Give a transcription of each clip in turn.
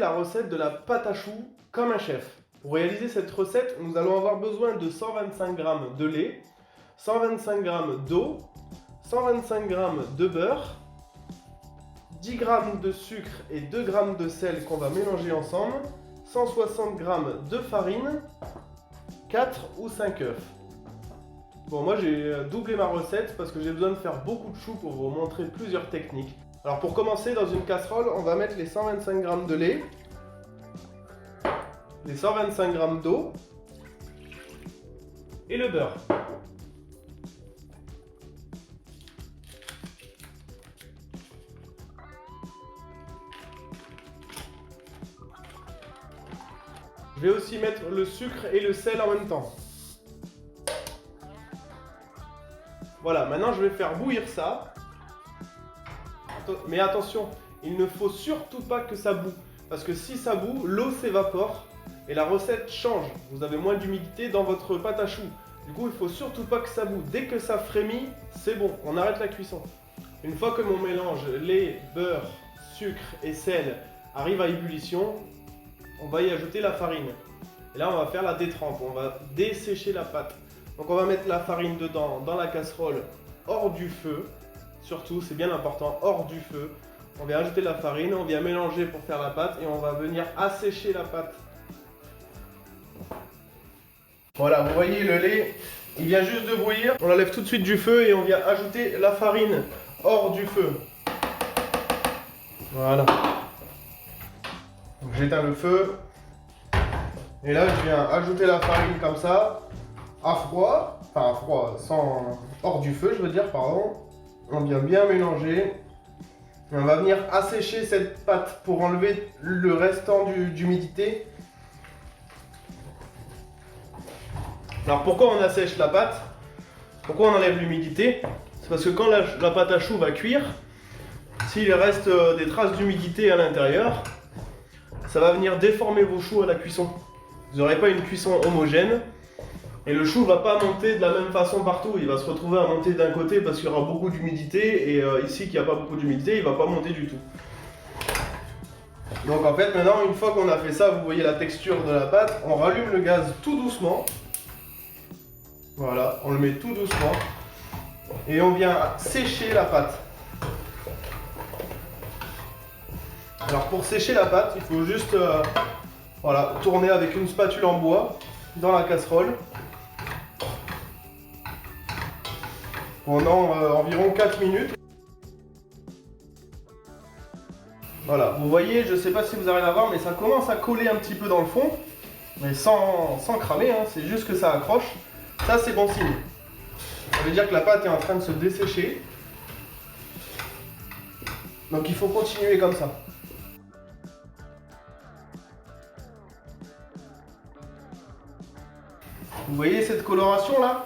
la recette de la pâte à choux comme un chef. Pour réaliser cette recette, nous allons avoir besoin de 125 g de lait, 125 g d'eau, 125 g de beurre, 10 g de sucre et 2 g de sel qu'on va mélanger ensemble, 160 g de farine, 4 ou 5 œufs. Bon, moi j'ai doublé ma recette parce que j'ai besoin de faire beaucoup de choux pour vous montrer plusieurs techniques. Alors pour commencer, dans une casserole, on va mettre les 125 g de lait, les 125 g d'eau et le beurre. Je vais aussi mettre le sucre et le sel en même temps. Voilà, maintenant je vais faire bouillir ça. Mais attention, il ne faut surtout pas que ça boue. Parce que si ça boue, l'eau s'évapore et la recette change. Vous avez moins d'humidité dans votre pâte à choux. Du coup, il ne faut surtout pas que ça boue. Dès que ça frémit, c'est bon, on arrête la cuisson. Une fois que mon mélange lait, beurre, sucre et sel arrive à ébullition, on va y ajouter la farine. Et là, on va faire la détrempe, on va dessécher la pâte. Donc on va mettre la farine dedans, dans la casserole, hors du feu. Surtout, c'est bien important, hors du feu. On vient ajouter la farine, on vient mélanger pour faire la pâte et on va venir assécher la pâte. Voilà, vous voyez le lait, il vient juste de bouillir. On l'enlève tout de suite du feu et on vient ajouter la farine hors du feu. Voilà. J'éteins le feu. Et là, je viens ajouter la farine comme ça, à froid, enfin à froid, hors du feu, je veux dire, pardon. On vient bien mélanger. Et on va venir assécher cette pâte pour enlever le restant d'humidité. Alors pourquoi on assèche la pâte? Pourquoi on enlève l'humidité? C'est parce que quand la pâte à choux va cuire, s'il reste des traces d'humidité à l'intérieur, ça va venir déformer vos choux à la cuisson. Vous n'aurez pas une cuisson homogène. Et le chou ne va pas monter de la même façon partout. Il va se retrouver à monter d'un côté parce qu'il y aura beaucoup d'humidité. Et ici, qu'il n'y a pas beaucoup d'humidité, il ne va pas monter du tout. Donc en fait, maintenant, une fois qu'on a fait ça, vous voyez la texture de la pâte. On rallume le gaz tout doucement. Voilà, on le met tout doucement. Et on vient sécher la pâte. Alors pour sécher la pâte, il faut juste voilà, tourner avec une spatule en bois dans la casserole pendant environ 4 minutes. Voilà, vous voyez, je ne sais pas si vous arrivez à voir, mais ça commence à coller un petit peu dans le fond, mais sans cramer, hein, c'est juste que ça accroche. Ça, c'est bon signe. Ça veut dire que la pâte est en train de se dessécher. Donc il faut continuer comme ça. Vous voyez cette coloration là?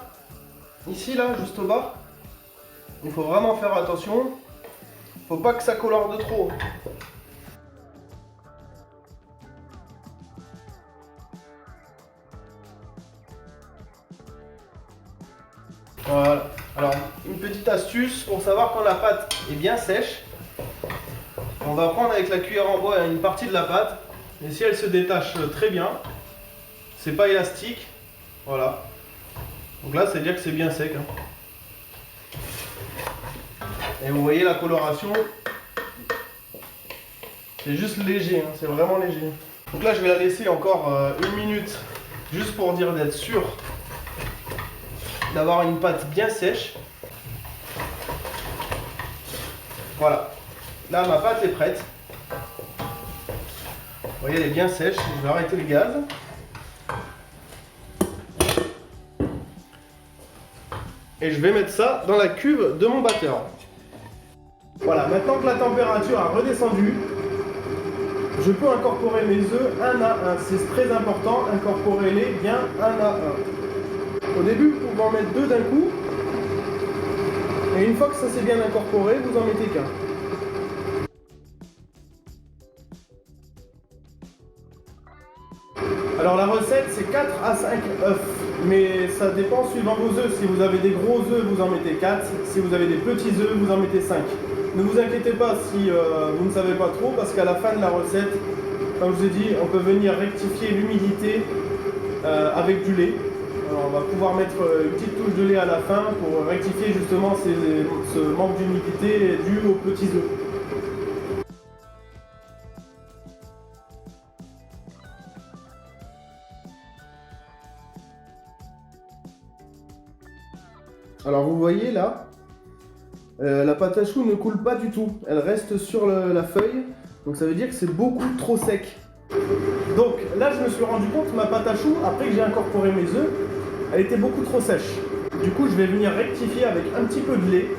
Ici là, juste au bas. Il faut vraiment faire attention. Il ne faut pas que ça colore de trop. Voilà. Alors, une petite astuce pour savoir quand la pâte est bien sèche. On va prendre avec la cuillère en bois une partie de la pâte. Et si elle se détache très bien, c'est pas élastique. Voilà. Donc là, c'est dire que c'est bien sec. Hein. Et vous voyez la coloration. C'est juste léger, hein, c'est vraiment léger. Donc là, je vais la laisser encore 1 minute, juste pour dire d'être sûr d'avoir une pâte bien sèche. Voilà. Là, ma pâte est prête. Vous voyez, elle est bien sèche. Je vais arrêter le gaz. Et je vais mettre ça dans la cuve de mon batteur. Voilà, maintenant que la température a redescendu, je peux incorporer mes œufs un à un. C'est très important, incorporez-les bien un à un. Au début, vous pouvez en mettre 2 d'un coup. Et une fois que ça s'est bien incorporé, vous en mettez qu'un. Alors la recette, c'est 4 à 5 œufs. Mais ça dépend suivant vos œufs. Si vous avez des gros œufs, vous en mettez 4. Si vous avez des petits œufs, vous en mettez 5. Ne vous inquiétez pas si vous ne savez pas trop, parce qu'à la fin de la recette, Comme je vous ai dit, on peut venir rectifier l'humidité avec du lait. Alors, on va pouvoir mettre une petite touche de lait à la fin pour rectifier justement ce manque d'humidité dû aux petits œufs. Alors vous voyez là, la pâte à choux ne coule pas du tout, elle reste sur la feuille, donc ça veut dire que c'est beaucoup trop sec. Donc là je me suis rendu compte que ma pâte à choux, après que j'ai incorporé mes œufs, elle était beaucoup trop sèche. Du coup je vais venir rectifier avec un petit peu de lait.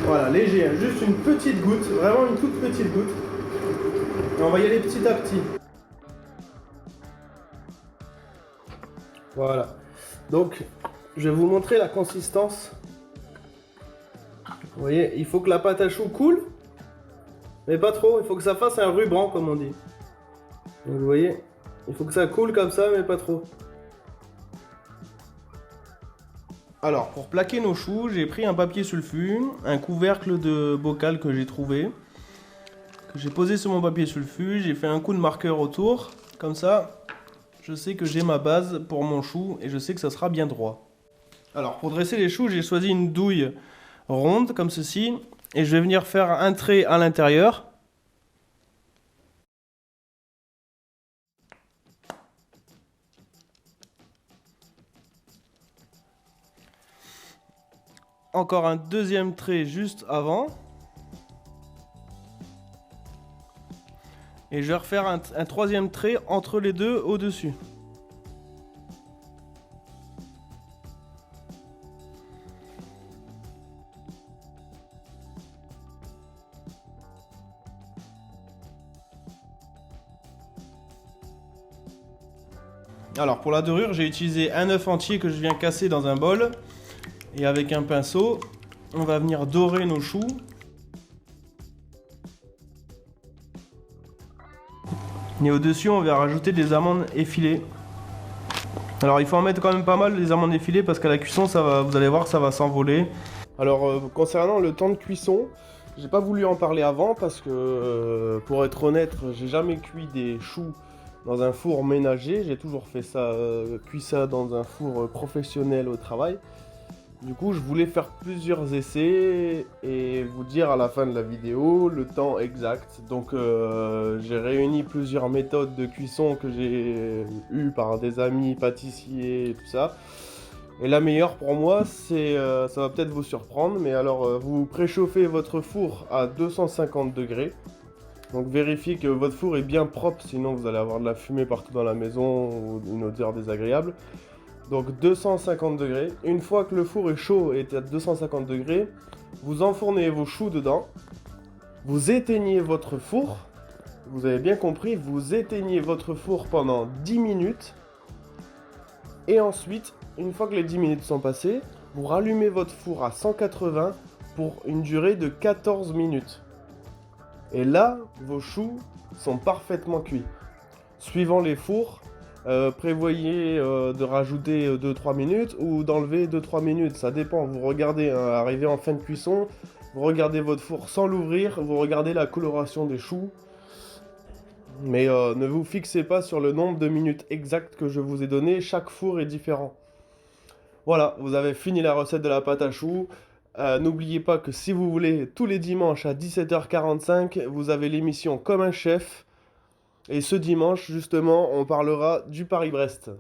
Voilà, léger, hein, juste une petite goutte, vraiment une toute petite goutte. Et on va y aller petit à petit. Voilà, donc je vais vous montrer la consistance. Vous voyez, il faut que la pâte à choux coule, mais pas trop, il faut que ça fasse un ruban comme on dit. Donc vous voyez, il faut que ça coule comme ça, mais pas trop. Alors, pour plaquer nos choux, j'ai pris un papier sulfu, un couvercle de bocal que j'ai trouvé, que j'ai posé sur mon papier sulfu, j'ai fait un coup de marqueur autour, comme ça, je sais que j'ai ma base pour mon chou et je sais que ça sera bien droit. Alors, pour dresser les choux, j'ai choisi une douille ronde comme ceci et je vais venir faire un trait à l'intérieur. Encore un deuxième trait juste avant. Et je vais refaire un troisième trait entre les deux au-dessus. Alors pour la dorure, j'ai utilisé un œuf entier que je viens casser dans un bol. Et avec un pinceau, on va venir dorer nos choux. Et au-dessus, on va rajouter des amandes effilées. Alors il faut en mettre quand même pas mal les amandes effilées parce qu'à la cuisson, ça va, vous allez voir, ça va s'envoler. Alors concernant le temps de cuisson, j'ai pas voulu en parler avant parce que pour être honnête, j'ai jamais cuit des choux dans un four ménager. J'ai toujours fait ça, cuit ça dans un four professionnel au travail. Du coup, je voulais faire plusieurs essais et vous dire à la fin de la vidéo le temps exact. Donc, j'ai réuni plusieurs méthodes de cuisson que j'ai eues par des amis pâtissiers et tout ça. Et la meilleure pour moi, c'est, ça va peut-être vous surprendre, mais alors vous préchauffez votre four à 250 degrés. Donc vérifiez que votre four est bien propre, sinon vous allez avoir de la fumée partout dans la maison ou une odeur désagréable. Donc 250 degrés. Une fois que le four est chaud et est à 250 degrés, vous enfournez vos choux dedans. Vous éteignez votre four. Vous avez bien compris, vous éteignez votre four pendant 10 minutes. Et ensuite, une fois que les 10 minutes sont passées, vous rallumez votre four à 180 pour une durée de 14 minutes. Et là, vos choux sont parfaitement cuits. Suivant les fours, prévoyez de rajouter 2-3 minutes ou d'enlever 2-3 minutes, ça dépend. Vous regardez, arrivé en fin de cuisson, vous regardez votre four sans l'ouvrir, vous regardez la coloration des choux. Mais ne vous fixez pas sur le nombre de minutes exactes que je vous ai donné, chaque four est différent. Voilà, vous avez fini la recette de la pâte à choux. N'oubliez pas que si vous voulez, tous les dimanches à 17h45, vous avez l'émission Comme un chef. Et ce dimanche, justement, on parlera du Paris-Brest.